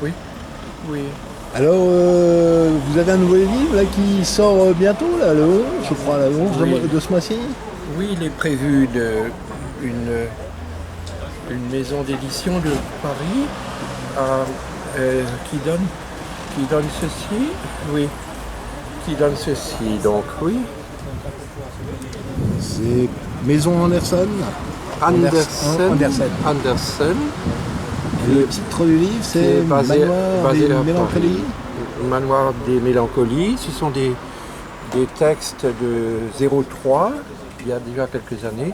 Oui, oui. Alors, vous avez un nouveau livre là, qui sort bientôt, là, le 11, je crois, le 11 Oui. de ce mois-ci. Oui, il est prévu une maison d'édition de Paris qui donne ceci. Oui, qui donne ceci. Donc, oui. C'est Maison Anderson. Andersen. Et le titre du livre, c'est Manoir des Mélancolies. Manoir des Mélancolies. Ce sont des textes de 03, il y a déjà quelques années,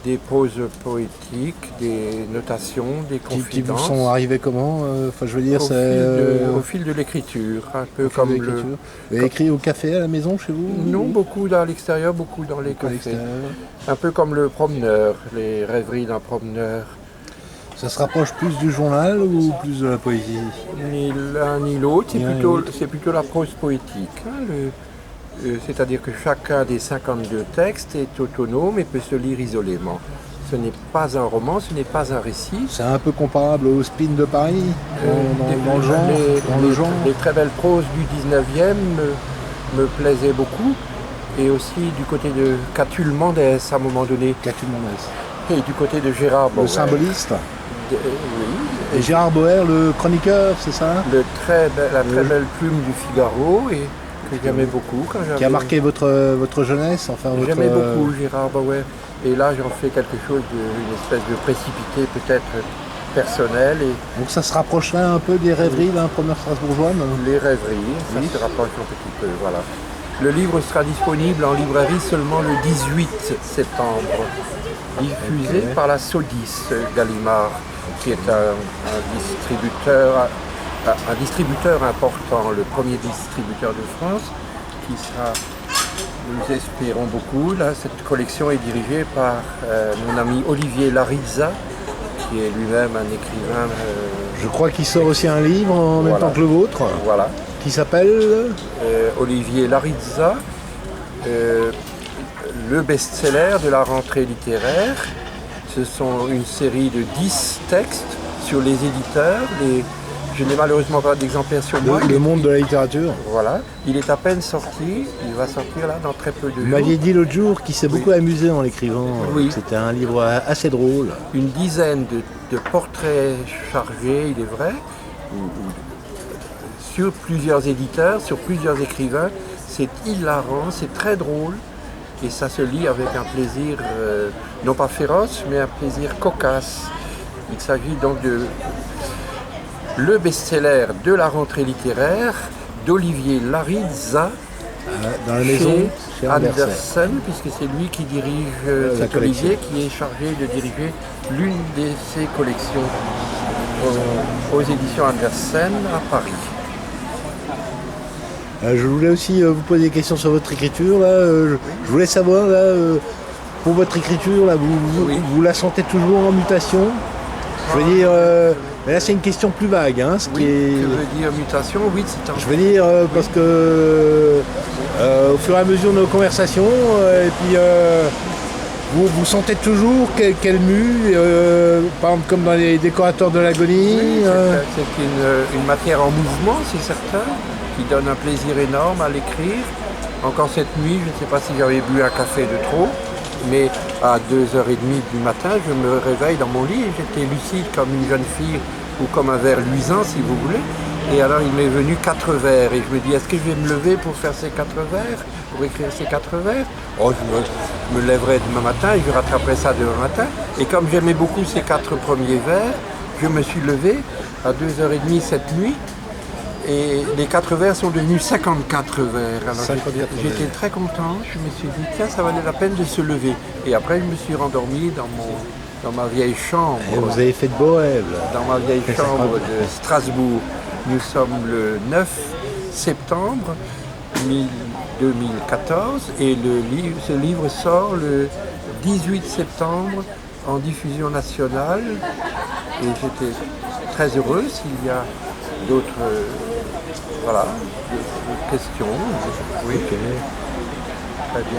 des proses poétiques, des notations, des Qui vous confidences. sont arrivés comment Enfin, je veux dire, Au fil de l'écriture, un peu comme Vous avez écrit au café à la maison chez vous? Non, beaucoup à l'extérieur, beaucoup dans les cafés. Un peu comme le promeneur, les rêveries d'un promeneur. Ça se rapproche plus du journal ou plus de la poésie? Ni l'un ni l'autre, c'est plutôt la prose poétique. C'est-à-dire que chacun des 52 textes est autonome et peut se lire isolément. Ce n'est pas un roman, ce n'est pas un récit. C'est un peu comparable au Spin de Paris, dans le genre. Les très belles proses du 19e me plaisaient beaucoup. Et aussi du côté de Catulle Mendès à un moment donné. Catulle Mendès. Et du côté de Gérard Bauer. Le symboliste. Oui. Et Gérard Bauer, le chroniqueur, c'est ça? La très belle plume du Figaro, et que j'aimais beaucoup. Qui a marqué votre jeunesse, enfin votre... J'aimais beaucoup Gérard Bauer. Et là, j'en fais quelque chose d'une espèce de précipité peut-être personnel. Donc ça se rapprocherait un peu des rêveries d'un promeneur strasbourgeois, non? Les rêveries, ça se rapproche un petit peu, voilà. Le livre sera disponible en librairie seulement le 18 septembre, diffusé par la Sodis Gallimard, qui est un distributeur important, le premier distributeur de France, qui sera, nous espérons beaucoup. Là, cette collection est dirigée par mon ami Olivier Larizza, qui est lui-même un écrivain. Je crois qu'il sort aussi un livre en même temps que le vôtre. Voilà. Qui s'appelle Olivier Larizza, le best-seller de la rentrée littéraire. Ce sont une série de 10 textes sur les éditeurs. Je n'ai malheureusement pas d'exemplaire sur moi. Le monde de la littérature. Voilà. Il est à peine sorti. Il va sortir là dans très peu de jours. Vous m'aviez dit l'autre jour qu'il s'est beaucoup amusé en l'écrivant. Oui. C'était un livre assez drôle. Une dizaine de portraits chargés, il est vrai, sur plusieurs éditeurs, sur plusieurs écrivains. C'est hilarant, c'est très drôle et ça se lit avec un plaisir, non pas féroce, mais un plaisir cocasse. Il s'agit donc de le best-seller de la rentrée littéraire d'Olivier Larizza dans la maison chez Andersen, puisque c'est lui qui dirige cet Olivier, qui est chargé de diriger l'une de ses collections aux éditions Andersen à Paris. Je voulais aussi vous poser des questions sur votre écriture. Là. Je voulais savoir, là, pour votre écriture, là, vous la sentez toujours en mutation? Je veux dire, mais là c'est une question plus vague. Hein, Que veut dire mutation? Oui, c'est un... Je veux dire, parce que au fur et à mesure de nos conversations, et puis vous sentez toujours qu'elle mue, par exemple comme dans les décorateurs de l'agonie. Oui, c'est une matière en mouvement, c'est certain, qui donne un plaisir énorme à l'écrire. Encore cette nuit, je ne sais pas si j'avais bu un café de trop, mais à 2h30 du matin, je me réveille dans mon lit et j'étais lucide comme une jeune fille ou comme un ver luisant, si vous voulez. Et alors, il m'est venu 4 vers et je me dis, est-ce que je vais me lever pour faire ces 4 vers, pour écrire ces 4 vers? Oh, je me lèverai demain matin et je rattraperai ça demain matin. Et comme j'aimais beaucoup ces 4 premiers vers, je me suis levé à 2h30 cette nuit. Et les 4 vers sont devenus 54 vers. Alors j'étais très content, je me suis dit tiens ça valait la peine de se lever. Et après je me suis rendormi dans ma vieille chambre. Et vous avez fait de beaux rêves. Dans ma vieille chambre de Strasbourg. Nous sommes le 9 septembre 2014 et ce livre sort le 18 septembre en diffusion nationale. Et j'étais très heureux. S'il y a d'autres questions. Oui. Okay. Très bien.